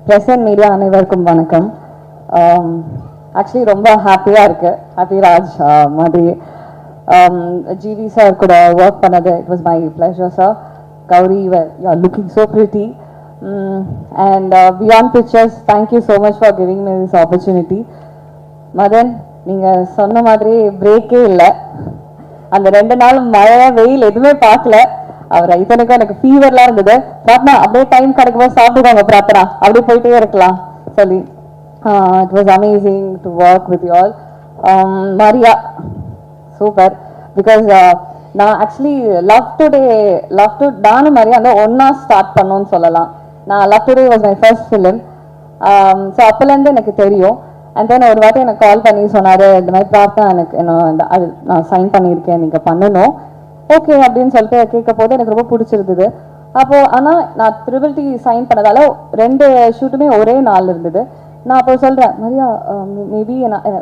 Press and media அனைவருக்கும் வணக்கம். Actually ரொம்ப ஹாப்பியாக இருக்கு. ஹாப்பி ராஜ் மாதிரி ஜிவி சார் கூட ஒர்க் பண்ணது it was my pleasure sir. Gowri you are looking so pretty and beyond pictures thank you so much for giving me this opportunity. Madhan நீங்கள் சொன்ன மாதிரி பிரேக்கே இல்லை. அந்த 2 நாள் மழை வெயில் எதுவுமே பார்க்கல. அவர் இத்தனைக்கும் எனக்கு ஃபீவர்லாம் இருந்தது. பிரார்த்தனா அப்படியே டைம் கிடைக்கும்போது சாப்பிட்டுக்கோங்க பிரார்த்தனா, அப்படியே போயிட்டே இருக்கலாம் சொல்லி. It was amazing to work with you all. Maria super. Because நான் ஆக்சுவலி லவ் டு நானும் மரியா வந்து ஒன்னா ஸ்டார்ட் பண்ணோன்னு சொல்லலாம். நான் love today was my first film. So அப்போலேருந்து எனக்கு தெரியும். அண்ட் தென் ஒரு வாட்டி எனக்கு கால் பண்ணி சொன்னார், இந்த மாதிரி பிரார்த்தனா எனக்கு என்ன அது நான் சைன் பண்ணியிருக்கேன், நீங்கள் பண்ணணும் ஓகே அப்படின்னு சொல்லிட்டு கேட்க போது எனக்கு ரொம்ப பிடிச்சிருந்தது. அப்போது ஆனால் நான் ட்ரிபிள் டி சைன் பண்ணதால 2 ஷூட்டுமே ஒரே நாள் இருந்தது. நான் அப்போ சொல்கிறேன், மரியா மேபி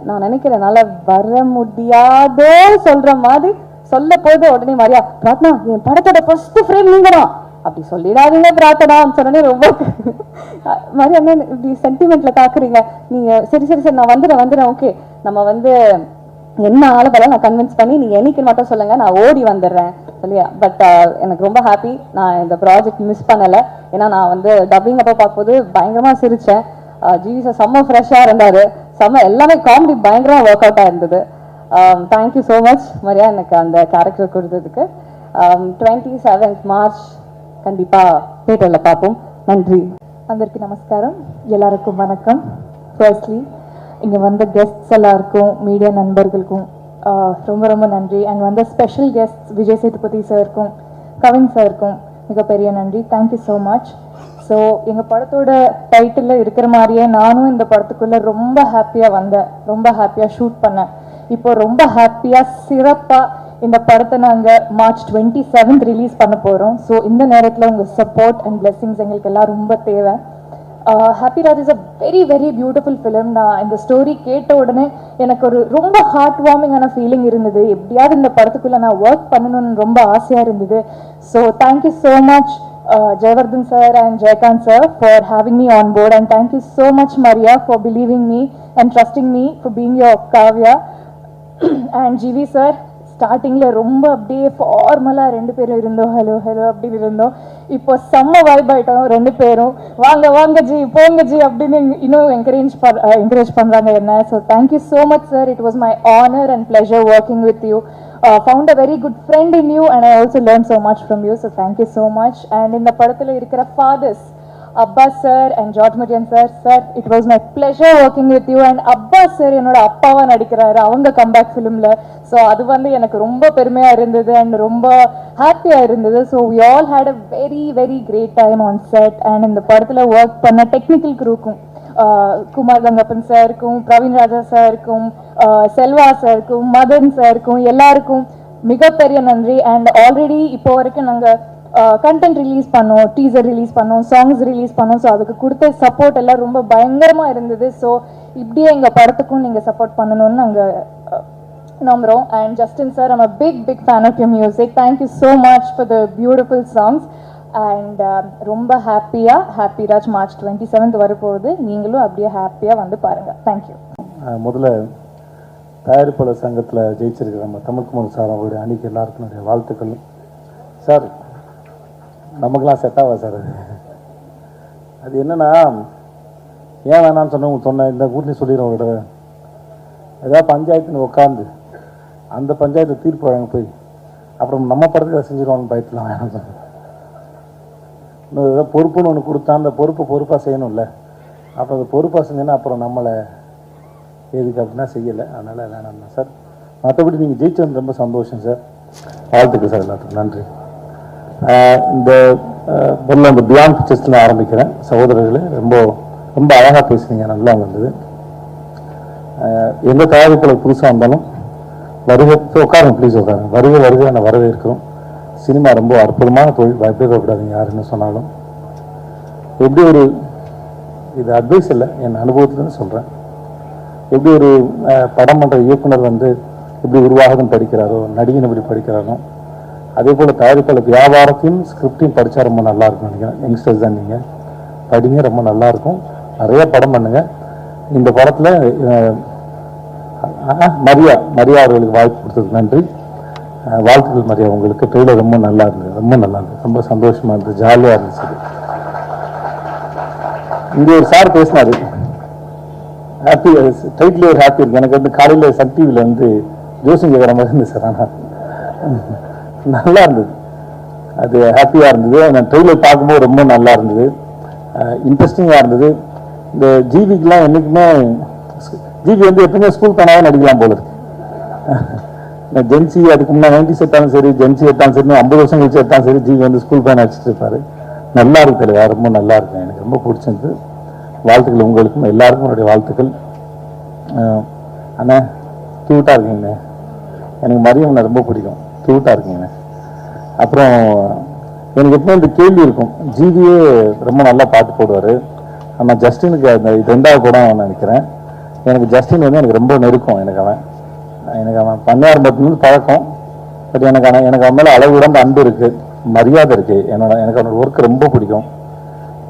நான் நினைக்கிறேன் என்னால் வர முடியாதோ சொல்கிற மாதிரி சொல்ல போது உடனே மரியா பிரார்த்தனா என் படத்தோட ஃபர்ஸ்ட் ஃப்ரேம் நீங்கள் தான் அப்படி சொல்லிடாதீங்க பிரார்த்தனான்னு சொன்னோடனே ரொம்ப மாதிரி என்ன இப்படி சென்டிமெண்ட்டில் தாக்குறீங்க நீங்கள். சரி சரி சரி நான் வந்துடுறேன் ஓகே நம்ம வந்து என்ன ஆளப்பெல்லாம் நான் கன்வின்ஸ் பண்ணி நீங்கள் என்னைக்கு மட்டும் சொல்லுங்கள் நான் ஓடி வந்துடுறேன் சொல்லியா. பட் எனக்கு ரொம்ப ஹாப்பி நான் இந்த ப்ராஜெக்ட் மிஸ் பண்ணலை. ஏன்னா நான் வந்து டப்பிங் அப்போ பார்க்கும்போது பயங்கரமாக சிரித்தேன். ஜிவி சார் செம்ம ஃப்ரெஷ்ஷாக இருந்தார், செம்ம எல்லாமே காமெடி பயங்கரமாக ஒர்க் அவுட்டாக இருந்தது. தேங்க்யூ ஸோ மச் மரியா எனக்கு அந்த கேரக்டர் கொடுத்ததுக்கு. 27th மார்ச் கண்டிப்பாக தியேட்டரில் பார்ப்போம். நன்றி. అందరికీ నమస్కారం, எல்லாருக்கும் வணக்கம். ஃபர்ஸ்ட்லி இங்கே வந்த கெஸ்ட்ஸ் எல்லாருக்கும் மீடியா நண்பர்களுக்கும் ரொம்ப ரொம்ப நன்றி. அண்ட் வந்த ஸ்பெஷல் கெஸ்ட்ஸ் விஜய் சேதுபதி சாருக்கும் கவின் சாருக்கும் மிகப்பெரிய நன்றி. Thank you so much. ஸோ எங்கள் படத்தோட டைட்டிலில் இருக்கிற மாதிரியே நானும் இந்த படத்துக்குள்ளே ரொம்ப ஹாப்பியாக வந்தேன், ரொம்ப ஹாப்பியாக ஷூட் பண்ணேன். இப்போ ரொம்ப ஹாப்பியாக சிறப்பாக இந்த படத்தை நாங்கள் மார்ச் 27th ரிலீஸ் பண்ண போகிறோம். ஸோ இந்த நேரத்தில் உங்கள் சப்போர்ட் அண்ட் பிளெஸிங்ஸ் எங்களுக்கு எல்லாம் ரொம்ப தேவை. Happy Raj is a very very beautiful film. நான் இந்த ஸ்டோரி கேட்ட உடனே எனக்கு ஒரு ரொம்ப ஹார்ட் வார்மிங்கான ஃபீலிங் இருந்தது. எப்படியாவது இந்த படத்துக்குள்ளே நான் ஒர்க் பண்ணணும்னு ரொம்ப ஆசையாக இருந்தது. So thank you so much Jayavardhan sir and Jaykant sir for having me on board, and thank you so much Maria for believing me and trusting me for being your Kavya. And GV sir ஸ்டார்டிங்கில் ரொம்ப அப்படியே ஃபார்மலாக 2 பேரும் இருந்தோம், hello hello அப்படின்னு இருந்தோம். இப்போ செம்ம vibe ஆகிட்டோம் 2 பேரும். வாங்க வாங்க ஜி போங்க ஜி அப்படின்னு இன்னும் என்கரேஜ் பண்ணுறாங்க என்ன. So thank you so much sir. It was my honour and pleasure working with you. Found a very good friend in you and I also learned so much from you. So thank you so much. And in the படத்தில் இருக்கிற fathers Abbas sir and George Marian sir, it was my pleasure working with you. And Abbas sir என்னோட அப்பாவா நடிக்கிறாரு அவங்க comeback ஃபிலிம்ல. So அது வந்து எனக்கு ரொம்ப பெருமையாக இருந்தது அண்ட் ரொம்ப ஹாப்பியாக இருந்தது. So we all had a very very great time on set. and இந்த படத்தில் ஒர்க் பண்ண டெக்னிக்கல் க்ரூக்கும் குமார் கங்கப்பன் சாருக்கும் பிரவீன் ராஜா சாருக்கும் செல்வா சாருக்கும் மதன் சாருக்கும் எல்லாருக்கும் மிகப்பெரிய நன்றி. அண்ட் ஆல்ரெடி இப்போ வரைக்கும் நாங்கள் கண்டென்ட் ரிலீஸ் பண்ணோம், டீசர் ரிலீஸ் பண்ணோம், சாங்ஸ் ரிலீஸ் பண்ணோம். ஸோ அதுக்கு கொடுத்த சப்போர்ட் எல்லாம் ரொம்ப பயங்கரமாக இருந்தது. ஸோ இப்படியே எங்கள் படத்துக்கும் நீங்கள் சப்போர்ட் பண்ணணும்னு நாங்கள் நம்புகிறோம். And Justin sir, I'm a big fan of your music. Thank you so much for the beautiful songs. And ரொம்ப ஹாப்பி ராஜ் மார்ச் 27th வரப்போகுது. நீங்களும் அப்படியே ஹாப்பியாக வந்து பாருங்கள். தேங்க்யூ. முதல்ல தயாரிப்பாளர் சங்கத்தில் ஜெயிச்சிருக்கிற நம்ம தமிழ்குமார் சார் அவருடைய அணிக்கு எல்லாருக்கும் என்னுடைய வாழ்த்துக்கள். சார் நமக்கெல்லாம் செட் ஆகா சார். அது என்னென்னா ஏன் வேணான்னு சொன்னேன் இந்த வீட்லேயும் சொல்லிடுறேன் ஒரு தடவை. ஏதாவது பஞ்சாயத்துன்னு உட்காந்து அந்த பஞ்சாயத்து தீர்ப்பு வழங்க போய் அப்புறம் நம்ம படத்தில் செஞ்சிடுவான்னு பயத்தில் வேணாம் சொன்னேன். இன்னும் ஏதாவது பொறுப்புன்னு ஒன்று கொடுத்தா அந்த பொறுப்பாக செய்யணும்ல. அப்புறம் அந்த பொறுப்பாக செஞ்சேன்னா அப்புறம் நம்மளை எதுக்கு அப்படின்னா செய்யலை. அதனால் வேணாம் சார். மற்றபடி நீங்கள் ஜெயிச்சது ரொம்ப சந்தோஷம் சார். வாழ்த்துக்கள் சார் எல்லாத்துக்கும். நன்றி. இந்த பொருள் அந்த பியாண்ட் பிக்சர்ஸில் ஆரம்பிக்கிறேன். சகோதரர்களே ரொம்ப ரொம்ப அழகாக பேசுனீங்க, நல்லா வந்தது. எந்த தயாரிப்பாளர் புதுசாக இருந்தாலும் வருகை உட்காருங்க, ப்ளீஸ் உட்காருங்க. வருகை நான் வரவேற்கிறோம். சினிமா ரொம்ப அற்புதமான தொழில், பயப்படக்கூடாதுங்க யாருன்னு சொன்னாலும். எப்படி ஒரு இது அட்வைஸ் இல்லை, என் அனுபவத்துலேருந்து சொல்கிறேன். எப்படி ஒரு படம் பண்ணுற இயக்குனர் வந்து எப்படி உருவாகதுன்னு படிக்கிறாரோ, நடிகன் எப்படி படிக்கிறாரோ, அதே போல் தயாரிப்பாளர் வியாபாரத்தையும் ஸ்கிரிப்டையும் படித்தா ரொம்ப நல்லா இருக்கும்னு நினைக்கிறேன். யங்ஸ்டர்ஸ் தான் நீங்கள் படிங்க, ரொம்ப நல்லாயிருக்கும். நிறைய படம் பண்ணுங்க. இந்த படத்தில் மரியா அவர்களுக்கு வாய்ப்பு கொடுத்ததுக்கு நன்றி. வாழ்த்துக்கள் மரியா, உங்களுக்கு ட்ரெயிலர் ரொம்ப நல்லா இருந்தது, ரொம்ப சந்தோஷமாக இருந்தது, ஜாலியாக இருந்துச்சு. இங்கே ஒரு சார் பேசினார், ஹாப்பி டைட்டில் ஒரு ஹாப்பி இருக்கு. எனக்கு வந்து காலையில் சன் டிவியில் வந்து ஜோசியம் கேட்குற மாதிரி இருந்தது சார். ஆனால் நல்லா இருந்தது, அது ஹாப்பியாக இருந்தது. நான் ட்ரெயிலர் பார்க்கும்போது ரொம்ப நல்லா இருந்தது, இன்ட்ரெஸ்டிங்காக இருந்தது. இந்த ஜிவிக்கெலாம் என்றைக்குமே ஜிவி வந்து எப்பவுமே ஸ்கூல் பேனாவே நடிக்கலாம் போல இருக்கு. ஜென்சி அதுக்கு முன்னாடி 90s எடுத்தாலும் சரி, ஜென்சி எடுத்தாலும் சரி, 50 வருஷம் கழிச்சு எடுத்தாலும் சரி, ஜிவி வந்து ஸ்கூல் பேனா வச்சுட்டு இருப்பாரு. நல்லா இருக்கு தலைவா, ரொம்ப நல்லா இருக்கு, எனக்கு ரொம்ப பிடிச்சிருந்து. வாழ்த்துக்கள் உங்களுக்கும் எல்லாருக்கும் என்னுடைய வாழ்த்துக்கள். அண்ணா க்யூட்டாக இருக்கீங்க, எனக்கு மரியம் ரொம்ப பிடிக்கும், க்யூட்டாக இருக்கீங்க. அப்புறம் எனக்கு எப்போ இந்த கேள்வி இருக்கும், ஜிவியே ரொம்ப நல்லா பாட்டு போடுவார். ஆனால் ஜஸ்டினுக்கு அந்த இது 2வது படம் நினைக்கிறேன். எனக்கு ஜஸ்டின் வந்து எனக்கு ரொம்ப நெருக்கம். எனக்கு அவன் பண்ணையார் மட்டும் பழக்கம். பட் எனக்கு அவன் மேலே அளவு விட அன்பு இருக்குது, மரியாதை இருக்குது. எனக்கு அவனோட ஒர்க் ரொம்ப பிடிக்கும்.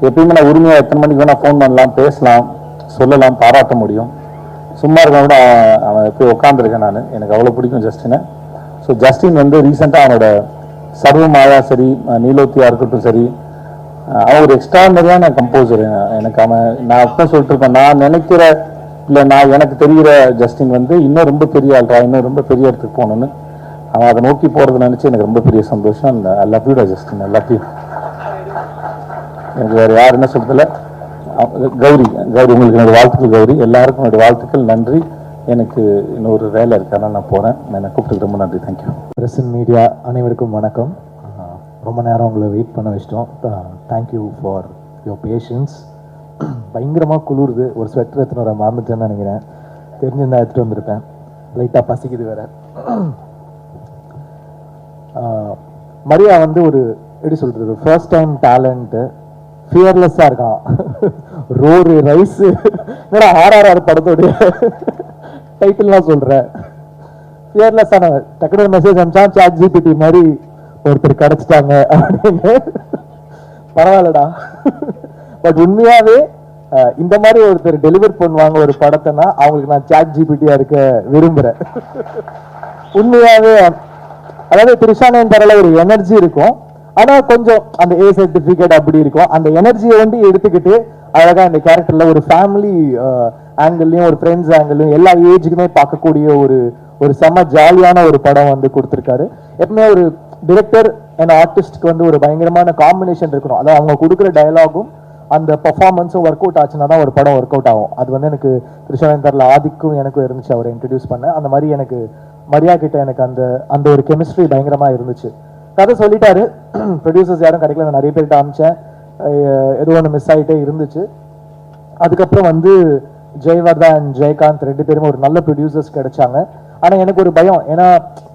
எப்பயுமே நான் உரிமையாக எத்தனை மணிக்கு வேணால் ஃபோன் பண்ணலாம், பேசலாம், சொல்லலாம், பாராட்ட முடியும். சும்மா இருக்க கூட அவன் போய் உட்காந்துருக்கேன் நான். எனக்கு அவ்வளோ பிடிக்கும் ஜஸ்டினை. ஸோ ஜஸ்டின் வந்து ரீசெண்டாக அவனோட சர்வமாயா சரி, நீலோத்தியா இருக்கட்டும் சரி, அவன் ஒரு எக்ஸ்ட்ரானரியான கம்போசர். எனக்கு நான் அப்போ சொல்லிட்டு இருக்கேன், நான் நினைக்கிற இல்லை எனக்கு தெரிகிற ஜஸ்டின் வந்து இன்னும் ரொம்ப பெரிய ஆள்றா, இன்னும் ரொம்ப பெரிய இடத்துக்கு போகணுன்னு அவன் அதை நோக்கி போகிறத நினச்சி எனக்கு ரொம்ப பெரிய சந்தோஷம். I love you Justin, I love you. எனக்கு வேறு யார் என்ன சொல்றதில்ல. கௌரி உங்களுக்கு என்னோடய வாழ்த்துக்கள். கௌரி, எல்லாருக்கும் என்னோடய வாழ்த்துக்கள், நன்றி. எனக்கு இன்னொரு வேலை இருக்கு, அதனால் நான் போகிறேன். என்னை கூப்பிட்டு ரொம்ப நன்றி, தேங்க்யூ. பிரஸ் மீடியா அனைவருக்கும் வணக்கம். ரொம்ப நேரம் உங்களை வெயிட் பண்ண வச்சிட்டோம். Thank you for your patience. பயங்கரமாக குளிருது, ஒரு ஸ்வெட்டர் எடுத்துன்னு வர மறந்துட்டேன்னு நினைக்கிறேன். தெரிஞ்சிருந்தா எடுத்துகிட்டு வந்திருப்பேன். லைட்டாக பசிக்குது வேற. மரியா வந்து ஒரு எப்படி சொல்கிறது, ஃபர்ஸ்ட் டைம் டேலண்ட்டு, ஃபியர்லெஸ்ஸாக இருக்கான். ரோரு ரைஸு RRR படத்தோடைய டைட்டில்லாம் சொல்கிறேன். ஃபியர்லெஸ்ஸான டக்குனு மெசேஜ் அனுப்பிச்சான், சாட் ஜிபிடி மாதிரி ஒருத்தர் கிடச்சிட்டாங்க அப்படின்னு. பரவாயில்லடா. பட் உண்மையாகவே இந்த மாதிரி ஒருத்தர் டெலிவர் பண்ணுவாங்க ஒரு படத்தைன்னா அவங்களுக்கு நான் சாட் ஜிபிடியாக இருக்க விரும்புகிறேன். உண்மையாகவே அதாவது திரிஷானன் தரல ஒரு எனர்ஜி இருக்கும், ஆனால் கொஞ்சம் அந்த ஏ சர்டிஃபிகேட் அப்படி இருக்கும். அந்த எனர்ஜியை வந்து எடுத்துக்கிட்டு அழகாக இந்த கேரக்டரில் ஒரு ஃபேமிலி ஆங்கிள்லையும் ஒரு ஃப்ரெண்ட்ஸ் ஆங்கிள்லையும் எல்லா ஏஜுக்குமே பார்க்கக்கூடிய ஒரு செம்ம ஜாலியான ஒரு படம் வந்து கொடுத்துருக்காரு. எப்பவுமே ஒரு டிரெக்டர் அண்ட் ஆர்டிஸ்ட்க்கு வந்து ஒரு பயங்கரமான காம்பினேஷன் இருக்கணும். அதாவது அவங்க கொடுக்குற டயலாகும் அந்த பர்ஃபார்மன்ஸும் ஒர்க் அவுட் ஆச்சுன்னா தான் ஒரு படம் ஒர்க் அவுட் ஆகும். அது வந்து எனக்கு திரிஷானந்தரில் ஆதிக்கும் எனக்கும் இருந்துச்சு, அவரை இன்ட்ரடியூஸ் பண்ண. அந்த மாதிரி எனக்கு மரியா கிட்ட எனக்கு அந்த ஒரு கெமிஸ்ட்ரி பயங்கரமாக இருந்துச்சு. கதை சொல்லிட்டாரு, ப்ரொடியூசர்ஸ் யாரும் கிடைக்கல, நான் நிறைய பேர்கிட்ட அமிச்சேன், ஏதோ ஒன்று மிஸ் ஆகிட்டே இருந்துச்சு. அதுக்கப்புறம் வந்து ஜெயவர்தா அண்ட் ஜெயகாந்த் 2 பேருமே ஒரு நல்ல ப்ரொடியூசர்ஸ் கிடைச்சாங்க. ஆனால் எனக்கு ஒரு பயம், ஏன்னா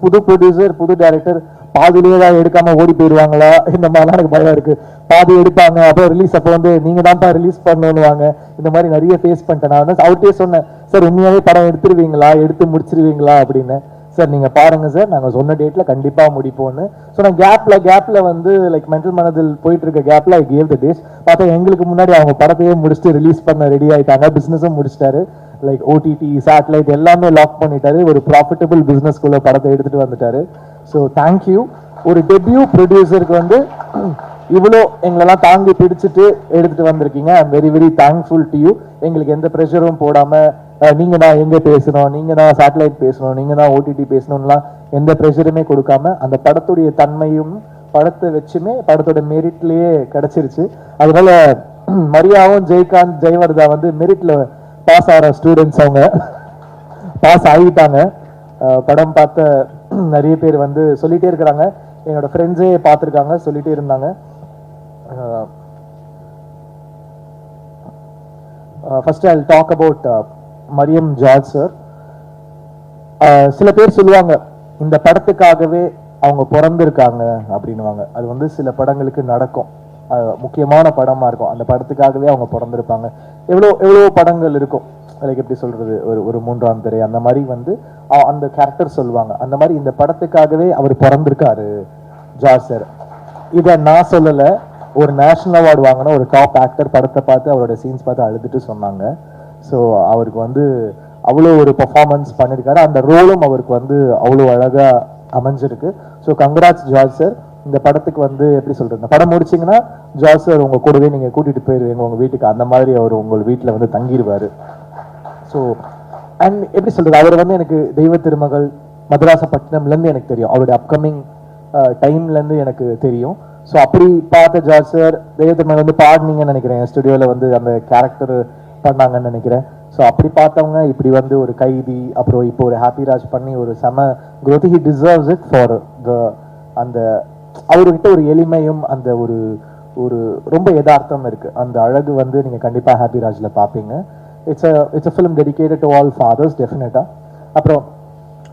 புது ப்ரொடியூசர் புது டைரக்டர் பாதிலேயே தான் எடுக்காம ஓடி போயிடுவாங்களா, இந்த மாதிரிலாம் எனக்கு பயம் இருக்கு. பாதி எடுப்பாங்க, அப்புறம் ரிலீஸ் அப்போ வந்து நீங்க தான்ப்பா ரிலீஸ் பண்ணணுவாங்க. இந்த மாதிரி நிறைய ஃபேஸ் பண்ணிட்டேன். நான் வந்து அவர்கிட்டயே சொன்னேன், சார் உண்மையாவே படம் எடுத்துருவீங்களா, எடுத்து முடிச்சிருவீங்களா அப்படின்னு. சார் நீங்க பாருங்க சார், நாங்க சொன்ன டேட்ல கண்டிப்பா முடிப்போம்னு. ஸோ நான் கேப்ல வந்து லைக் மென்டல் மனதில் போயிட்டு இருக்க கேப்ல ஐ கேவ் த டேஸ். பார்த்தா எங்களுக்கு முன்னாடி அவங்க படத்தையே முடிச்சுட்டு ரிலீஸ் பண்ண ரெடி ஆயிட்டாங்க, பிசினஸும் முடிச்சிட்டாரு. லைக் ஓடிடி சேட்டலைட் எல்லாமே லாக் பண்ணிட்டாரு, ஒரு ப்ராஃபிட்டபிள் பிசினஸ்குள்ள படத்தை எடுத்துட்டு வந்துட்டாரு. So thank you. ஒரு டெபியூ ப்ரொடியூசருக்கு வந்து இவ்வளோ எங்களெல்லாம் தாங்கி பிடிச்சிட்டு எடுத்துட்டு வந்திருக்கீங்க. I am very very thankful to you. எங்களுக்கு எந்த ப்ரெஷரும் போடாம நீங்க தான் எங்க பேசணும், நீங்க தான் சேட்டலைட் பேசணும், நீங்க தான் ஓடிடி பேசணும்லாம் எந்த ப்ரெஷருமே கொடுக்காம அந்த படத்துடைய தன்மையும் படத்தை வச்சுமே படத்தோட மெரிட்லயே கிடைச்சிருச்சு. அதனால மரியாவும் ஜெயகாந்த் ஜெயவர்தா வந்து மெரிட்ல பாஸ் ஆகிற ஸ்டூடெண்ட்ஸ், அவங்க பாஸ் ஆகிட்டாங்க. படம் பார்த்த நிறைய பேர் வந்து சொல்லிட்டே இருக்கிறாங்க, என்னோட ஃப்ரெண்ட்ஸே பார்த்துருக்காங்க, சொல்லிட்டே இருந்தாங்க. First I will talk about Mariam George sir. சில பேர் சொல்லுவாங்க இந்த படத்துக்காகவே அவங்க பிறந்திருக்காங்க அப்படின்வாங்க. அது வந்து சில படங்களுக்கு நடக்கும், முக்கியமான படமா இருக்கும், அந்த படத்துக்காகவே அவங்க பிறந்திருப்பாங்க. எவ்வளோ படங்கள் இருக்கும், லைக் எப்படி சொல்றது, ஒரு 3ஆம் பிறை அந்த மாதிரி வந்து அந்த கேரக்டர் சொல்லுவாங்க. அந்த மாதிரி இந்த படத்துக்காகவே அவர் பிறந்திருக்காரு ஜார்ஜ் சார். இதை நான் சொல்லலை, ஒரு நேஷனல் அவார்டு வாங்கின ஒரு டாப் ஆக்டர் படத்தை பார்த்து அவரோட சீன்ஸ் பார்த்து அழுதுட்டு சொன்னாங்க. ஸோ அவருக்கு வந்து அவ்வளோ ஒரு பர்ஃபார்மன்ஸ் பண்ணியிருக்காரு. அந்த ரோலும் அவருக்கு வந்து அவ்வளோ அழகாக அமைஞ்சிருக்கு. So congrats George sir. இந்த படத்துக்கு வந்து எப்படி சொல்கிறது, இந்த படம் முடிச்சிங்கன்னா ஜார்ஜ் சார் உங்கள் கூடவே நீங்கள் கூட்டிகிட்டு போயிடுவீங்க உங்கள் வீட்டுக்கு, அந்த மாதிரி அவர் உங்கள் வீட்டில் வந்து தங்கிடுவார். ஸோ அண்ட் எப்படி சொல்கிறது, அவர் வந்து எனக்கு தெய்வ திருமகள் மதராசப்பட்டினம்லேருந்து எனக்கு தெரியும், அவருடைய அப்கமிங் டைம்லேருந்து எனக்கு தெரியும். ஸோ அப்படி பார்த்த ஜார்ஜ் சார் தெய்வ திருமகள் வந்து பாடினீங்கன்னு நினைக்கிறேன், ஸ்டுடியோவில் வந்து அந்த கேரக்டர் பண்ணாங்கன்னு நினைக்கிறேன். ஸோ அப்படி பார்த்தவங்க இப்படி வந்து ஒரு கைதி, அப்புறம் இப்போ ஒரு ஹாப்பி ராஜ் பண்ணி ஒரு செம growth. He deserves it for the அந்த அவர்கிட்ட ஒரு எளிமையும் அந்த ஒரு ஒரு ரொம்ப யதார்த்தம் இருக்கு. அந்த அழகு வந்து நீங்க கண்டிப்பா ஹாப்பி ராஜ்ல பார்ப்பீங்க. It's a film dedicated to all fathers டெஃபினட்டா. அப்புறம்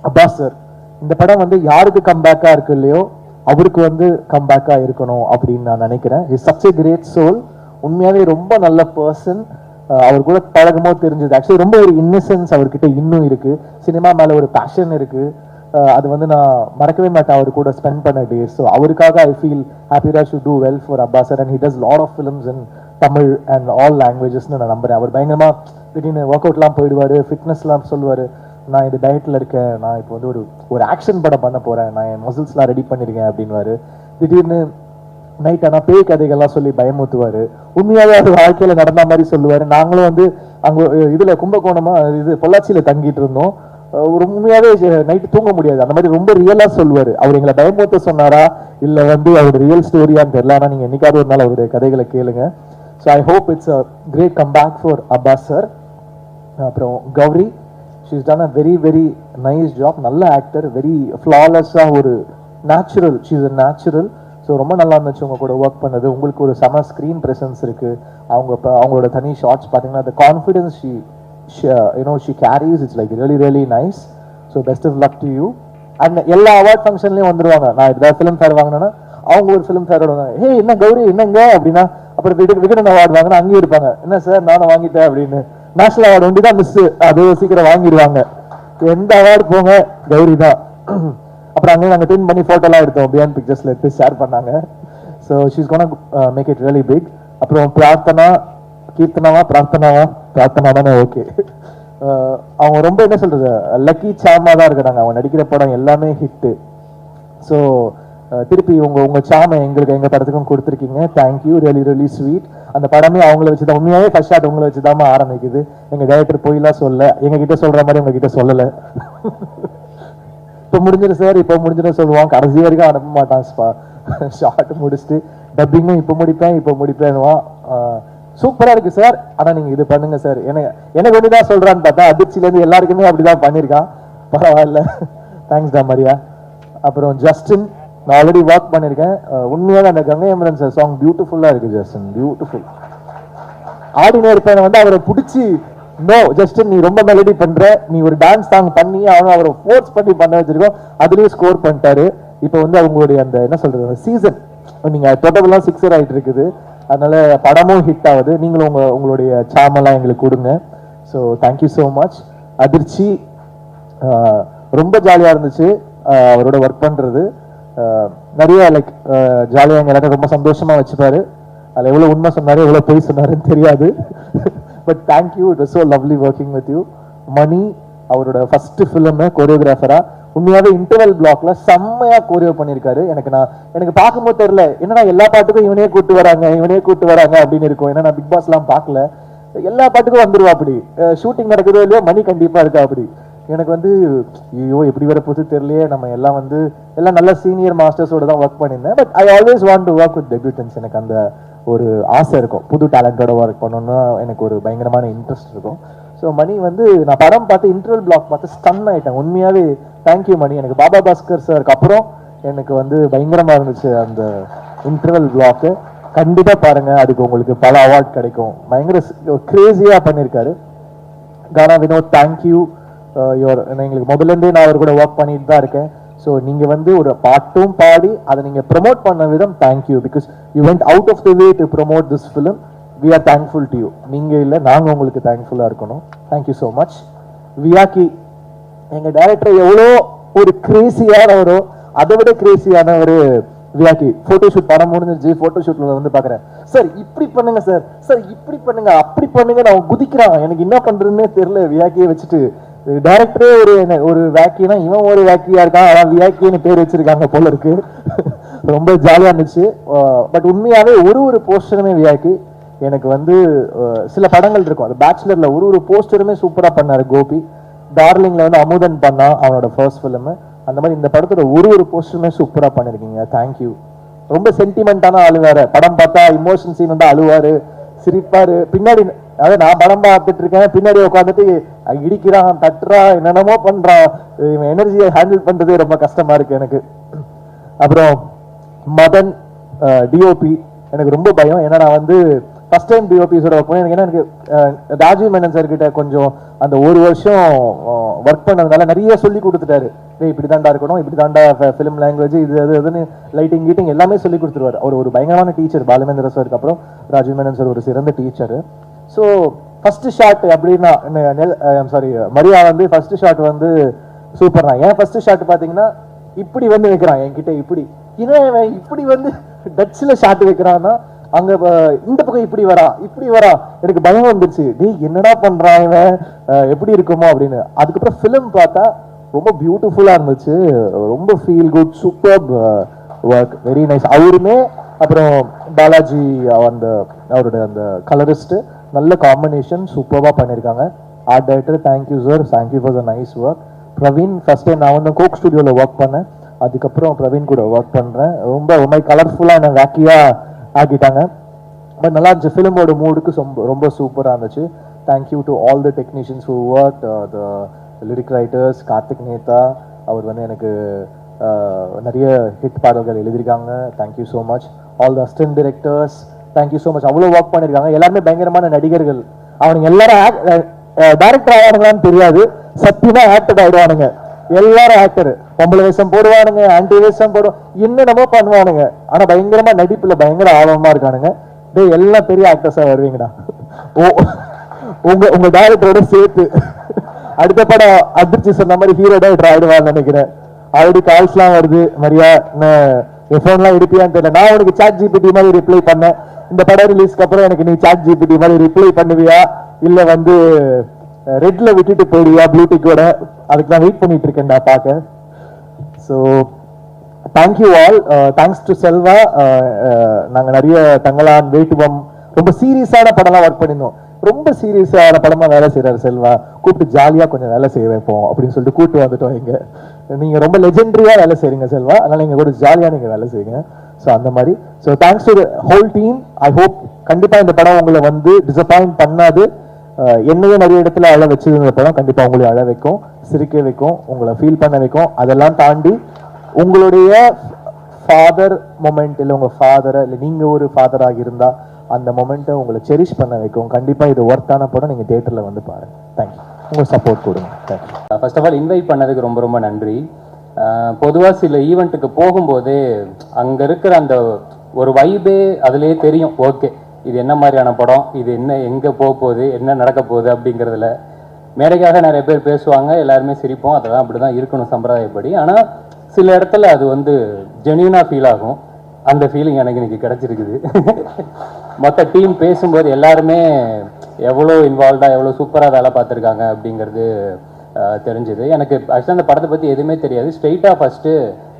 அப்பாஸ் சார், இந்த படம் வந்து யாருக்கு கம்பேக்கா இருக்கு இல்லையோ அவருக்கு வந்து கம்பேக்கா இருக்கணும் அப்படின்னு நான் நினைக்கிறேன். Is such a great soul. உண்மையாவே ரொம்ப நல்ல பர்சன். அவர் கூட பழகும்போது தெரிஞ்சது ஆக்சுவலி ரொம்ப ஒரு இன்னசென்ஸ் அவர்கிட்ட இன்னும் இருக்கு. சினிமா மேல ஒரு பேஷன் இருக்கு. அது வந்து நான் மறக்கவே மாட்டேன் அவர் கூட ஸ்பெண்ட் பண்ண டேஸ். ஸோ அவருக்காக I feel happy Raj should do well for Abbas sir. And he does lot of films in Tamil and all லாங்குவேஜஸ்னு நான் நம்புறேன். அவர் பயங்கரமா திடீர்னு ஒர்க் அவுட்லாம் போயிடுவார், ஃபிட்னஸ்லாம் சொல்லுவார். நான் இந்த டயட்டில் இருக்கேன், நான் இப்போ வந்து ஒரு ஆக்ஷன் படம் பண்ண போகிறேன், நான் என் மசில்ஸ்லாம் ரெடி பண்ணியிருக்கேன் அப்படின்வாரு. திடீர்னு நைட் ஆனால் பேய் கதைகள்லாம் சொல்லி பயமுத்துவார். உண்மையாகவே அது வாழ்க்கையில் நடந்த மாதிரி சொல்லுவார். நாங்களும் வந்து அங்கே இதில் கும்பகோணமாக இது பொள்ளாச்சியில் தங்கிட்டு இருந்தோம். உண்மையாவே நைட்டு தூங்க முடியாது, அந்த மாதிரி ரொம்ப ரியலா சொல்லுவாரு. அவர் எங்களை பயமுறுத்த சொன்னாரா இல்ல வந்து அவருடைய ரியல் ஸ்டோரியான்னு தெரியல. ஆனா நீங்க என்னைக்காவது ஒரு நாள் அவருடைய கதைகளை கேளுங்க. So I hope it's a great comeback for Abbas sir. அப்புறம் Gowri, she's done a very very nice job. நல்ல ஆக்டர், வெரி ஃப்ளாலெஸ்ஸா ஒரு natural, she's a natural. So ரொம்ப நல்லா இருந்துச்சு உங்க கூட ஒர்க் பண்ணது. உங்களுக்கு ஒரு செம ஸ்க்ரீன் ப்ரெசன்ஸ் இருக்கு. அவங்களோட தனி ஷார்ட்ஸ் பார்த்தீங்கன்னா the confidence she carries, it's like really really nice. So best of luck to you. And எல்லா அவார்ட் ஃபங்க்ஷன்லயும் வந்துருவாங்க. நான் ஏதாவது ஃபிலிம் ஃபேர் வாங்கினேன்னா அவங்க ஒரு ஃபிலிம் ஃபேரோட ஹே என்ன கௌரி என்னங்க அப்படின்னா, அப்புறம் விகடன் அவார்டு வாங்கினா அங்கேயும் இருப்பாங்க, என்ன சார் நானும் வாங்கிட்டேன் அப்படின்னு. நேஷனல் அவார்டு ஒண்டி தான் மிஸ், அது சீக்கிரம் வாங்கிடுவாங்க. எந்த அவார்டு போங்க கௌரி தான். அப்புறம் அங்கேயும் நாங்கள் டின் பண்ணி ஃபோட்டோலாம் எடுத்தோம், பியாண்ட் பிக்சர்ஸ்ல எடுத்து ஷேர் பண்ணாங்க. So she's gonna make it really big. அப்புறம் பிரார்த்தனா தானே, ஓகே. அவங்க ரொம்ப என்ன சொல்றது லக்கி சாமா தான் இருக்கிறாங்க. அவங்க நடிக்கிற படம் எல்லாமே ஹிட்டு. ஸோ திருப்பி உங்க சாமை எங்களுக்கு எங்க படத்துக்கும் கொடுத்துருக்கீங்க. Thank you, really really sweet. அந்த படமே அவங்கள வச்சுதான், உண்மையாவே ஃபர்ஸ்ட் ஷாட் உங்களை வச்சுதான் ஆரம்பிக்குது. எங்க டைரக்டர் போயெல்லாம் சொல்ல, எங்க கிட்ட சொல்ற மாதிரி உங்ககிட்ட சொல்லல. இப்போ முடிஞ்சிடும் சார், இப்போ முடிஞ்சிடும் சொல்லுவான், கடைசி வரைக்கும் அனுப்ப மாட்டான். ஷார்ட் முடிச்சுட்டு டப்பிங்கும் இப்போ முடிப்பேன்னுவான். சூப்பரா இருக்கு சார், ஆனா நீங்க இது பண்ணுங்க சார், எனக்கு ஒண்ணுதான் சொல்றான்னு பார்த்தா அதிர்ச்சியில இருந்து எல்லாருக்குமே அப்படிதான் பண்ணிருக்கான். பரவாயில்ல, தேங்க்ஸ் டா மரியா. அப்புறம் ஜஸ்டின், நான் ஆல்ரெடி ஒர்க் பண்ணிருக்கேன். உண்மையாக அந்த கங்கை அமரன் சார் சாங் பியூட்டிஃபுல்லா இருக்கு ஜஸ்டின், பியூட்டிஃபுல். ஆடினே இருப்பேன் வந்து அவரை பிடிச்சி, நோ ஜஸ்டின் நீ ரொம்ப மெலடி பண்ற, நீ ஒரு டான்ஸ் சாங் பண்ணி அவரை ஃபோர்ஸ் பண்ணி பண்ண வச்சிருக்கோம், அதுலயும் ஸ்கோர் பண்ணிட்டாரு. இப்போ வந்து அவங்களுடைய அந்த என்ன சொல்றது சீசன் நீங்க தொடர்புலாம் 6 ஆயிட்டு இருக்குது. அதனால படமும் ஹிட் ஆகுது. நீங்களும் உங்களுடைய சாமெல்லாம் எங்களுக்கு கொடுங்க. So thank you so much. அதிர்ச்சி, ரொம்ப ஜாலியாக இருந்துச்சு அவரோட ஒர்க் பண்ணுறது. நிறைய லைக் ஜாலியாக எங்கள் எல்லாத்தையும் ரொம்ப சந்தோஷமாக வச்சுப்பாரு. அதில் எவ்வளோ உண்மை சொன்னார் எவ்வளோ பொய் சொன்னாருன்னு தெரியாது. But thank you, it was so lovely working with you. Mani, அவரோட ஃபர்ஸ்ட் ஃபிலிம் கோரியோகிராஃபரா, உண்மையாவே இன்டர்வல் பிளாக்ல செம்மையா கோரியோ பண்ணிருக்காரு. எனக்கு பார்க்கும்போது தெரியல, என்னன்னா எல்லா பாட்டுக்கும் இவனே கூட்டு வராங்க அப்படின்னு இருக்கும். ஏன்னா நான் பிக் பாஸ் எல்லாம் பார்க்கல, எல்லா பாட்டுக்கும் வந்துருவா அப்படி. ஷூட்டிங் நடக்குதோ இல்லையோ மணி கண்டிப்பா இருக்கா அப்படி. எனக்கு வந்து ஐயோ எப்படி வர போது தெரியலையே, நம்ம எல்லாம் வந்து எல்லாம் நல்ல சீனியர் மாஸ்டர்ஸோட தான் ஒர்க் பண்ணியிருந்தேன். But I always want to work with debutants. எனக்கு அந்த ஒரு ஆசை இருக்கும், புது டேலண்டோட ஒர்க் பண்ணணும்னா எனக்கு ஒரு பயங்கரமான இன்ட்ரெஸ்ட் இருக்கும். ஸோ மணி வந்து நான் படம் பார்த்து இன்டர்வல் பிளாக் பார்த்து ஸ்டன் ஆயிட்டேன். உண்மையாவே தேங்க்யூ மணி. எனக்கு பாபா பாஸ்கர் சாருக்கு அப்புறம் எனக்கு வந்து பயங்கரமா இருந்துச்சு அந்த இன்டர்வல் பிளாக்கு. கண்டிப்பா பாருங்க, அதுக்கு உங்களுக்கு பல அவார்ட் கிடைக்கும். பயங்கர கிரேசியா பண்ணியிருக்காரு. கானா வினோத், தேங்க்யூ. எங்களுக்கு முதல்ல இருந்தே நான் அவர் கூட ஒர்க் பண்ணிட்டு தான் இருக்கேன். ஸோ நீங்க வந்து ஒரு பாட்டும் பாடி அதை நீங்க ப்ரமோட் பண்ண விதம் thank you. Because you went out of the way to promote this film. We are thankful to you. நீங்க இல்ல, நாங்க உங்களுக்கு தேங்க்ஃபுல்லா இருக்கணும். Thank you so much. வியாக்கி, எங்க டைரக்டர் எவ்வளோ ஒரு கிரேசியானவரோ அதை விட கிரேசியான ஒரு வியாக்கி போட்டோ ஷூட் படம் முடிஞ்சிருச்சு, போட்டோ ஷூட்ல வந்து பாக்குறேன், சார் இப்படி பண்ணுங்க சார், சார் இப்படி பண்ணுங்க, அப்படி பண்ணுங்க, நான் குதிக்கிறான், எனக்கு என்ன பண்றதுன்னே தெரியல. வியாக்கியை வச்சுட்டு டைரக்டரே ஒரு வேக்கினா இவன் ஒரு வேக்கியா இருக்கான், அதான் வியாக்கின்னு பேர் வச்சிருக்காங்க போல இருக்கு. ரொம்ப ஜாலியா இருந்துச்சு. பட் உண்மையாவே ஒரு போஸ்டருமே வியாக்கி எனக்கு வந்து சில படங்கள் இருக்கும், அது பேச்சுலர்ல ஒரு போஸ்டருமே சூப்பரா பண்ணாரு கோபி. டார்லிங்ல வந்து அமுதன் பண்ணா அவனோட ஃபர்ஸ்ட் ஃபிலிம். அந்த மாதிரி இந்த படத்தோட ஒரு போஸ்டருமே சூப்பரா பண்ணிருக்கீங்க, தேங்க்யூ. ரொம்ப சென்டிமெண்டான ஆளு வேற, படம் பார்த்தா இமோஷன் சீன் வந்து அழுவாரு, சிரிப்பாரு. பின்னாடி அதாவது நான் படம் பார்த்துட்டு இருக்கேன், பின்னாடி உட்காந்துட்டு இடிக்கிறான், தட்டுறான், என்னென்னமோ பண்றான். இவன் எனர்ஜியை ஹேண்டில் பண்றதே ரொம்ப கஷ்டமா இருக்கு எனக்கு. அப்புறம் மதன் டிஓபி எனக்கு ரொம்ப பயம், ஏன்னா நான் வந்து ஃபர்ஸ்ட் டைம் டிஓபிஸோட ஒர்க் பண்ணேன். எனக்கு என்ன, எனக்கு ராஜீவ் மேனன் சார் கிட்ட கொஞ்சம் அந்த ஒரு வருஷம் ஒர்க் பண்ணதுனால நிறைய சொல்லி கொடுத்துட்டாரு. இப்படி தாண்டா இருக்கணும், இப்படி தாண்டா ஃபிலிம் லாங்குவேஜ், இது அதுன்னு லைட்டிங் கீட்டிங் எல்லாமே சொல்லி கொடுத்துருவாரு. அவர் ஒரு பயங்கரமான டீச்சர். பாலுமேந்திர சாருக்கு அப்புறம் ராஜீவ் மேனன் சார் ஒரு சிறந்த டீச்சர். ஸோ ஃபர்ஸ்ட் ஷாட் அப்படின்னா சாரி மரியா வந்து ஃபர்ஸ்ட் ஷாட் வந்து சூப்பர் தான். ஏன் ஃபர்ஸ்ட் ஷாட் பார்த்தீங்கன்னா இப்படி வந்து வைக்கிறான் என்கிட்ட, இப்படி இன்னும் இப்படி வந்து டச்சில் ஷாட் வைக்கிறான்னா அங்க இந்த பக்கம் இப்படி வரா, எனக்கு பயம் வந்துருச்சு. டேய் என்னடா பண்றான் இவன், எப்படி இருக்குமோ அப்படின்னு. அதுக்கப்புறம் ஃபிலிம் பார்த்தா ரொம்ப பியூட்டிஃபுல்லா இருந்துச்சு, ரொம்ப feel good, super work, very nice. அவருமே அப்புறம் பாலாஜி அவரோட அந்த கலரிஸ்ட் நல்ல காம்பினேஷன், சூப்பர்வா பண்ணியிருக்காங்க. Art director thank you sir, thank you for the nice work. Praveen first time நான் வந்து கோக் ஸ்டுடியோவில் ஒர்க் பண்ணேன், அதுக்கப்புறம் பிரவீன் கூட ஒர்க் பண்றேன். ரொம்ப கலர்ஃபுல்லா என்ன வேக்கியா ஆக்கிட்டாங்க. பட் நல்லா இருந்துச்சு, ஃபிலிமோட மூடுக்கு ரொம்ப சூப்பராக இருந்துச்சு. Thank you to all the technicians who work, the lyric writers, Karthik Netha, அவர் வந்து எனக்கு நிறைய ஹிட் பாடல்கள் எழுதியிருக்காங்க, thank you so much. All the assistant directors, thank you so much. அவ்வளோ ஒர்க் பண்ணியிருக்காங்க, எல்லாருமே பயங்கரமான நடிகர்கள். அவனுங்க எல்லாரும் டைரக்டர் ஆவானுங்களான்னு தெரியாது, சத்தியமா ஆக்டர் ஆயிடுவானுங்க. எல்லாரும் ஆக்டர், பொம்பளை வேஷம் போடுவானுங்க, ஆன்டி வேஷம் போடுவாங்க, என்னென்னமோ பண்ணுவானுங்க. ஆனா பயங்கரமா நடிப்புல பயங்கர ஆர்வமா இருக்கானுங்க. டேய் எல்லாம் பெரிய ஆக்டர்ஸா வருவீங்கடா. உங்க டைரக்டரோட சேர்த்து அடுத்த படம் அதிர்ச்சி சொன்ன மாதிரி ஹீரோ டைரக்டர் ஆயிடுவான்னு நினைக்கிறேன். ஆல்ரெடி கால்ஸ்லாம் வருது, மரியா என் ஃபோன்லாம் எடுப்பியான்னு தெரியல. நான் உனக்கு சாட் ஜிபிடி மாதிரி ரிப்ளை பண்ணேன், இந்த படம் ரிலீஸ்க்கு அப்புறம் எனக்கு நீ சாட் ஜிபிடி மாதிரி ரிப்ளை பண்ணுவியா இல்ல வந்து ரெட்ல விட்டுட்டு போயிடுவியா ப்ளூடிக்கோட, அதுக்கு நான் வெயிட் பண்ணிட்டு இருக்கேன்டா பார்க்க. So thank you all, thanks to Selva. நாங்கள் நிறைய தங்கலான், வேட்டுவம், ரொம்ப சீரியஸான படம்லாம் ஒர்க் பண்ணியிருந்தோம். ரொம்ப சீரியஸான படமா வேலை செய்யறாரு செல்வா, கூப்பிட்டு ஜாலியாக கொஞ்சம் வேலை செய்ய வைப்போம் அப்படின்னு சொல்லிட்டு கூப்பிட்டு வந்துட்டோம். இங்கே நீங்கள் ரொம்ப லெஜெண்டரியா வேலை செய்றீங்க செல்வா, அதனால நீங்கள் கூட ஜாலியாக நீங்கள் வேலை செய்யுங்க. ஸோ அந்த மாதிரி. So thanks to whole team. I hope கண்டிப்பாக இந்த படம் உங்களை வந்து டிசப்பாயிண்ட் பண்ணாது. என்னையே நிறைய இடத்துல அழ வச்சது இந்த படம் கண்டிப்பாக உங்களை அழ வைக்கும், சிரிக்க வைக்கும், உங்களை ஃபீல் பண்ண வைக்கும். அதெல்லாம் தாண்டி உங்களுடைய ஃபாதர் மொமெண்ட், இல்லை உங்கள் ஃபாதரை, இல்லை நீங்கள் ஒரு ஃபாதராக இருந்தால் அந்த மொமெண்ட்டை உங்களை செரிஷ் பண்ண வைக்கும். கண்டிப்பாக இது ஒர்த்தான படம், நீங்கள் தியேட்டரில் வந்து பாருங்க. தேங்க்யூ, உங்கள் சப்போர்ட் கொடுங்க. Thank you. First of all invite பண்ணதுக்கு ரொம்ப ரொம்ப நன்றி. பொதுவாக சில ஈவெண்ட்டுக்கு போகும்போது அங்கே இருக்கிற அந்த ஒரு வைபே அதுலேயே தெரியும். ஓகே, இது என்ன மாதிரியான படம், இது என்ன, எங்கே போக போகுது, என்ன நடக்க போகுது அப்படிங்கிறதுல மேடைக்காக நிறைய பேர் பேசுவாங்க, எல்லாருமே சிரிப்போம், அதெல்லாம் அப்படி தான் இருக்கணும் சம்பிரதாயப்படி. ஆனால் சில இடத்துல அது வந்து ஜென்யூனாக ஃபீல் ஆகும். அந்த ஃபீலிங் எனக்கு இன்னைக்கு கிடச்சிருக்குது. மொத்த டீம் பேசும்போது எல்லாருமே எவ்வளோ இன்வால்வ்டாக எவ்வளோ சூப்பராக வேலை பார்த்துருக்காங்க அப்படிங்கிறது தெரிஞ்சுது. எனக்கு ஆக்சுவலாக அந்த படத்தை பற்றி எதுவுமே தெரியாது. ஸ்ட்ரெயிட்டாக ஃபஸ்ட்டு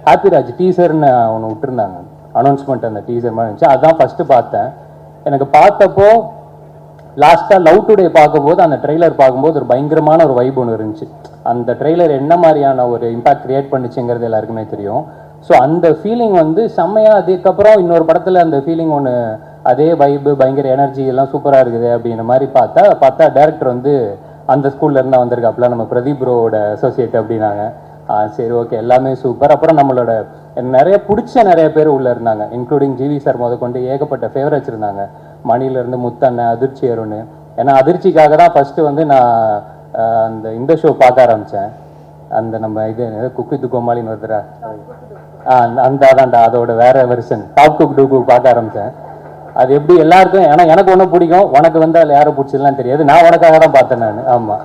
ஹாப்பிராஜ் டீசர்னு ஒன்று விட்டுருந்தாங்க, அனௌன்ஸ்மெண்ட், அந்த டீசர் மாதிரி இருந்துச்சு, அதுதான் ஃபஸ்ட்டு பார்த்தேன். எனக்கு பார்த்தப்போ லாஸ்ட்டாக லவ் டுடே பார்க்கும்போது அந்த ட்ரெய்லர் பார்க்கும்போது ஒரு பயங்கரமான ஒரு வைப் ஒன்று இருந்துச்சு. அந்த ட்ரெய்லர் என்ன மாதிரியான ஒரு இம்பாக்ட் கிரியேட் பண்ணிச்சுங்கிறது எல்லாருக்குமே தெரியும். ஸோ அந்த ஃபீலிங் வந்து செம்மையாக, அதுக்கப்புறம் இன்னொரு படத்தில் அந்த ஃபீலிங் ஒன்று, அதே வைப்பு, பயங்கர எனர்ஜி எல்லாம் சூப்பராக இருக்குது அப்படின்ற மாதிரி பார்த்தா டேரக்டர் வந்து அந்த ஸ்கூல்ல இருந்தால் வந்திருக்காப்புல, நம்ம பிரதீப் ப்ரோவோட அசோசியேட் அப்படின்னாங்க. சரி ஓகே, எல்லாமே சூப்பர். அப்புறம் நம்மளோட நிறைய பிடிச்ச நிறைய பேர் உள்ளே இருந்தாங்க, இன்க்ளூடிங் ஜிவி சார் முதற்கொண்டு ஏகப்பட்ட ஃபேவரட்ஸ் இருந்தாங்க. மணிலேருந்து முத்தண்ணன், அதிர்ச்சி அருண். ஏன்னா அதிர்ச்சிக்காக தான் ஃபஸ்ட்டு வந்து நான் இந்த ஷோ பார்க்க ஆரம்பித்தேன். அந்த நம்ம இது குக் வித் கோமாளின்னு வருதுரா, அந்த அதான்டா, அதோட வேற version top cook dupe cook பார்க்க ஆரம்பித்தேன். அது எப்படி எல்லாருக்கும், ஏன்னா எனக்கு ஒன்றும் பிடிக்கும், உனக்கு வந்து அதில் யாரும் பிடிச்சதுலாம் தெரியாது, நான் உனக்காக தான் பார்த்தேன் நான். ஆமாம்,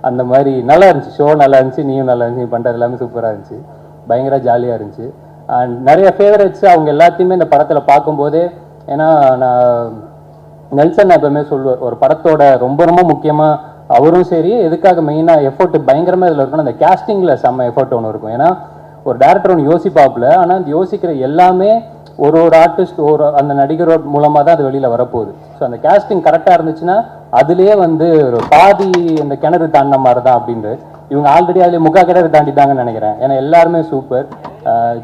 அந்த மாதிரி நல்லா இருந்துச்சு ஷோ, நல்லா இருந்துச்சு, நீயும் நல்லா இருந்துச்சு, நீ பண்ணுறது எல்லாமே சூப்பராக இருந்துச்சு, பயங்கர ஜாலியாக இருந்துச்சு. அண்ட் நிறைய ஃபேவரட்ஸ் அவங்க எல்லாத்தையுமே இந்த படத்தில் பார்க்கும்போதே, ஏன்னா நான் நெல்சன் எப்பவுமே சொல்லுவார், ஒரு படத்தோட ரொம்ப ரொம்ப முக்கியமாக அவரும் சரி எதுக்காக மெயினாக எஃபோர்ட் பயங்கரமாக இதில் இருக்கணும், அந்த கேஸ்டிங்கில் செம்ம எஃபோர்ட் ஒன்று இருக்கும். ஏன்னா ஒரு டேரக்டர் ஒன்று யோசிப்பாப்புல, ஆனால் அந்த யோசிக்கிற எல்லாமே ஒரு ஆர்டிஸ்ட் அந்த நடிகரோட மூலமாக தான் அது வெளியில் வரப்போகுது. ஸோ அந்த கேஸ்டிங் கரெக்டாக இருந்துச்சுன்னா அதுலேயே வந்து ஒரு பாதி இந்த கிணறு தாண்டின மாதிரி தான் அப்படின்ட்டு. இவங்க ஆல்ரெடி அதில் முக்கா கிணறு தாண்டிட்டாங்கன்னு நினைக்கிறேன். ஏன்னா எல்லாருமே சூப்பர்.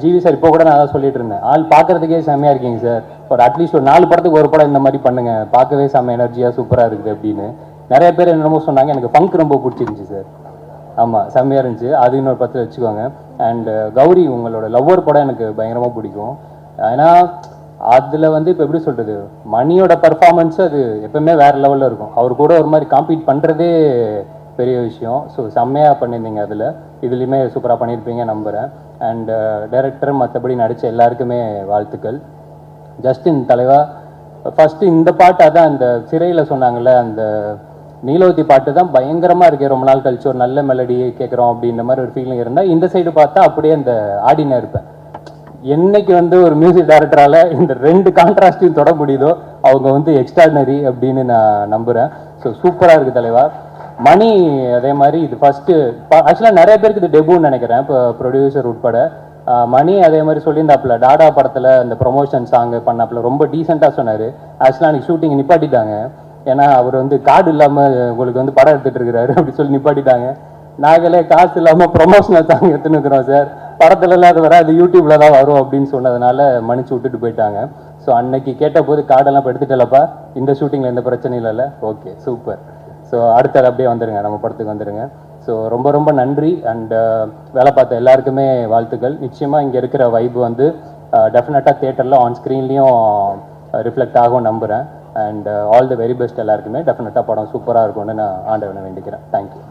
ஜிவி சார் இப்போ கூட நான் அதான் சொல்லிட்டு இருந்தேன், ஆள் பார்க்கறதுக்கே செம்மையாக இருக்கீங்க சார், ஒரு அட்லீஸ்ட் ஒரு 4 படத்துக்கு ஒரு படம் இந்த மாதிரி பண்ணுங்க, பார்க்கவே செம்ம எனர்ஜியாக சூப்பராக இருக்குது அப்படின்னு. நிறைய பேர் என்னமோ சொன்னாங்க. எனக்கு ஃபங்க் ரொம்ப பிடிச்சிருந்துச்சி சார். ஆமாம், செம்மையாக இருந்துச்சு. அது இன்னொரு 10 வச்சுக்கோங்க. அண்டு கௌரி, உங்களோட லவ்வர் படம் எனக்கு பயங்கரமாக பிடிக்கும். ஏன்னா அதில் வந்து இப்போ எப்படி சொல்கிறது, மணியோட பர்ஃபார்மன்ஸ் அது எப்பவுமே வேறு லெவலில் இருக்கும். அவர் கூட ஒரு மாதிரி காம்பீட் பண்ணுறதே பெரிய விஷயம். ஸோ செம்மையாக பண்ணியிருந்தீங்க. இதுலேயுமே சூப்பராக பண்ணியிருப்பீங்க நம்புகிறேன். அண்ட் டைரக்டர் மற்றபடி நடித்த எல்லாருக்குமே வாழ்த்துக்கள். ஜஸ்டின் தலைவா, ஃபஸ்ட்டு இந்த பாட்டு அதான் அந்த சிறையில் சொன்னாங்கள்ல, அந்த நீலவதி பாட்டு தான் பயங்கரமாக இருக்குது. ரொம்ப நாள் கழிச்சு ஒரு நல்ல மெலடி கேட்குறோம் அப்படின்ற மாதிரி ஒரு ஃபீலிங் இருந்தால், இந்த சைடு பார்த்தா அப்படியே அந்த ஆடினா இருப்பேன். என்னைக்கு வந்து ஒரு மியூசிக் டைரக்டரால் இந்த 2 கான்ட்ராஸ்டையும் தொட முடியுதோ அவங்க வந்து எக்ஸ்ட்ராடினரி அப்படின்னு நான் நம்புகிறேன். ஸோ சூப்பராக இருக்குது தலைவா. மணி அதே மாதிரி இது ஃபஸ்ட்டு ஆக்சுவலாக நிறைய பேருக்கு இது டெபுன்னு நினைக்கிறேன், இப்போ ப்ரொடியூசர் உட்பட. மணி அதே மாதிரி சொல்லியிருந்தாப்புல, டாடா படத்தில் அந்த ப்ரொமோஷன் சாங்கு பண்ணாப்புல ரொம்ப டீசெண்டாக சொன்னார். ஆக்சுவலாக அன்றைக்கி ஷூட்டிங் நிப்பாட்டிட்டாங்க. ஏன்னா அவர் வந்து கார்டு இல்லாமல் உங்களுக்கு வந்து படம் எடுத்துகிட்டு இருக்கிறாரு அப்படி சொல்லி நிப்பாட்டிட்டாங்க. நாங்களே காசு இல்லாமல் ப்ரொமோஷனல் சாங் எடுத்துன்னு இருக்கிறோம் சார், படத்துலலாம் அது அது யூடியூப்பில் தான் வரும் அப்படின்னு சொன்னதுனால மன்னிச்சு விட்டுட்டு போயிட்டாங்க. ஸோ அன்னைக்கு கேட்டபோது கார்டெல்லாம் இப்போ எடுத்துட்டலப்பா, இந்த ஷூட்டிங்கில் எந்த பிரச்சனையும் இல்லை, ஓகே சூப்பர். ஸோ அடுத்தது அப்படியே வந்துடுங்க, நம்ம படத்துக்கு வந்துடுங்க. ஸோ ரொம்ப ரொம்ப நன்றி. அண்ட் வேலை பார்த்த எல்லாருக்குமே வாழ்த்துக்கள். நிச்சயமாக இங்கே இருக்கிற வைப் வந்து டெஃபினட்டாக தியேட்டரில் ஆன் ஸ்க்ரீன்லேயும் ரிஃப்ளெக்ட் ஆகும் நம்புகிறேன். And all the very best எல்லாருக்குமே. டெஃபினட்டாக படம் சூப்பராக இருக்கும்னு நான் ஆண்டவனை வேண்டிக்கிறேன். தேங்க்யூ.